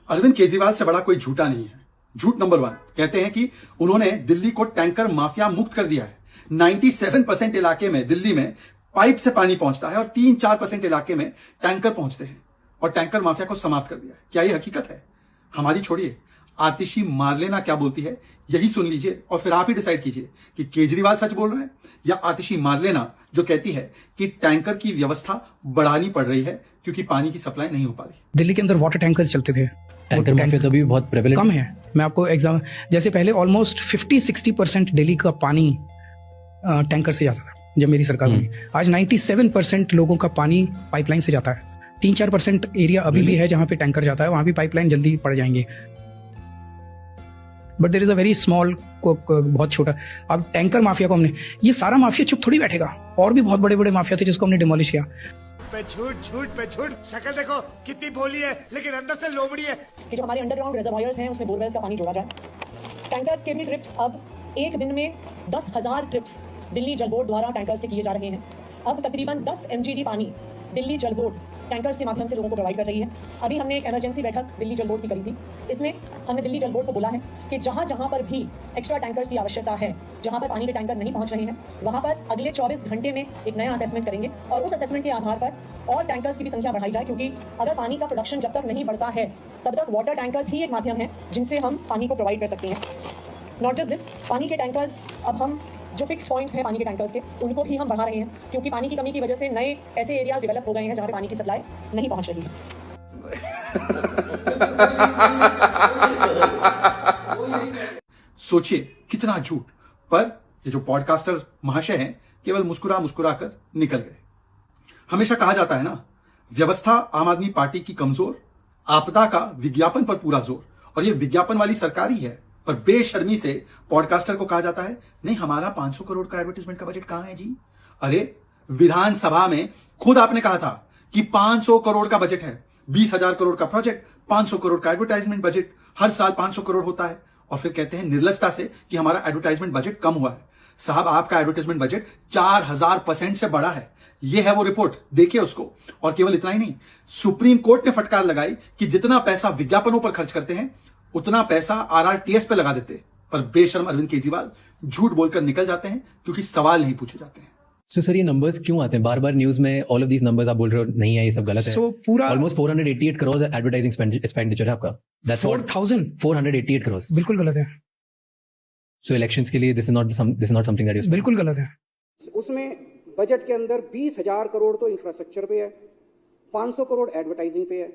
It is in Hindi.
अरविंद केजरीवाल से बड़ा कोई झूठा नहीं है। झूठ नंबर 1 कहते हैं कि उन्होंने दिल्ली को टैंकर माफिया मुक्त कर दिया है। 97% इलाके में दिल्ली में पाइप से पानी पहुंचता है और 3-4% इलाके में टैंकर पहुंचते हैं और टैंकर माफिया को समाप्त कर दिया है। क्या यह हकीकत है? हमारी छोड़िए, आतिशी मारलेना क्या बोलती है यही सुन लीजिए और फिर आप ही डिसाइड कीजिए कि केजरीवाल सच बोल रहे हैं या आतिशी मारलेना जो कहती है कि टैंकर की व्यवस्था बढ़ानी पड़ रही है क्योंकि पानी की सप्लाई नहीं हो पा रही। दिल्ली के अंदर वाटर टैंकर्स चलते थे, टैंकर माफिया तो भी बहुत प्रेवलेंट कम है। मैं आपको एग्जाम जैसे पहले ऑलमोस्ट 50-60% दिल्ली का पानी टैंकर से जाता था जब मेरी सरकार बनी। आज 97% लोगों का पानी पाइपलाइन से जाता है। 3-4% एरिया अभी भी है जहां पे टैंकर जाता है, वहां भी पाइपलाइन जल्दी पड़ जाएंगे। But there is a very small, बहुत छोटा। अब टैंकर माफिया को हमने, ये सारा माफिया चुप थोड़ी बैठेगा। और भी बहुत बड़े बड़े माफिया थे जिसको हमने डिमोलिश किया। पे झूठ शक्ल देखो कितनी भोली है लेकिन अंदर से लोमड़ी है। कि जो हमारे अंडरग्राउंड रिजर्वायर्स हैं उसमें बोरवेल्स का पानी जोड़ा जाए। टैंकर्स के भी ट्रिप्स अब एक दिन में 10,000 ट्रिप्स दिल्ली जल बोर्ड द्वारा टैंकर्स के किए जा रहे हैं। अब तकरीबन 10 MGD पानी दिल्ली जल बोर्ड टैंकर्स के माध्यम से लोगों को प्रोवाइड कर रही है। अभी हमने एक इमरजेंसी बैठक दिल्ली जल बोर्ड की करी थी। इसमें हमने दिल्ली जल बोर्ड को बोला है कि जहां जहां पर भी एक्स्ट्रा टैंकर्स की आवश्यकता है, जहां पर पानी के टैंकर नहीं पहुंच रहे हैं, वहां पर अगले 24 घंटे में एक नया असेसमेंट करेंगे और उस असेसमेंट के आधार पर और टैंकर्स की भी संख्या बढ़ाई जाए। क्योंकि अगर पानी का प्रोडक्शन जब तक नहीं बढ़ता है तब तक वाटर टैंकर्स ही एक माध्यम है जिनसे हम पानी को प्रोवाइड कर सकते हैं। नॉट जस्ट दिस, पानी के टैंकर्स अब हम जो फिक्स पॉइंट्स हैं पानी के टैंकर्स के, उनको भी हम बढ़ा रहे हैं क्योंकि पानी की कमी की वजह से नए ऐसे एरियाज डेवलप हो गए हैं जहां पे पानी की सप्लाई नहीं पहुंच रही है। सोचिए कितना झूठ। पर ये जो पॉडकास्टर महाशय हैं केवल मुस्कुरा मुस्कुरा कर निकल गए। हमेशा कहा जाता है ना, व्यवस्था आम आदमी पार्टी की कमजोर, आपदा का विज्ञापन पर पूरा जोर। और ये विज्ञापन वाली सरकार ही है, पर बेशर्मी से पॉडकास्टर को कहा जाता है नहीं हमारा 500 करोड़ का एडवर्टाइजमेंट का बजट कहां है जी। अरे विधानसभा में खुद आपने कहा था कि 500 करोड़ का बजट है, 20,000 करोड़ का प्रोजेक्ट, 500 करोड़ का एडवर्टाइजमेंट बजट, हर साल 500 करोड़ होता है। और फिर कहते हैं निर्लजता से कि हमारा एडवर्टाइजमेंट बजट कम हुआ है। साहब आपका एडवर्टाइजमेंट बजट 4000% से बढ़ा है। यह है वो रिपोर्ट, देखिए उसको। और केवल इतना ही नहीं, सुप्रीम कोर्ट ने फटकार लगाई कि जितना पैसा विज्ञापनों पर खर्च करते हैं उतना पैसा RRTS पे लगा देते। पर बेशर्म अरविंद केजरीवाल झूठ बोलकर निकल जाते हैं क्योंकि सवाल नहीं पूछे जाते हैं। सो सर ये नंबर्स क्यों आते हैं बार बार न्यूज में? ऑल ऑफ दीस नंबर्स आप बोल रहे हो नहीं है, ये सब गलत है। सो पूरा ऑलमोस्ट 488 करोड़ एडवर्टाइजिंग एक्सपेंडिचर है आपका। दैट्स 488 करोड़। बिल्कुल गलत है। सो इलेक्शंस के लिए this is not something that is बिल्कुल गलत है। उसमें बजट के अंदर 20,000 करोड़ तो इंफ्रास्ट्रक्चर पे है, 500 करोड़ एडवर्टाइजिंग पे है,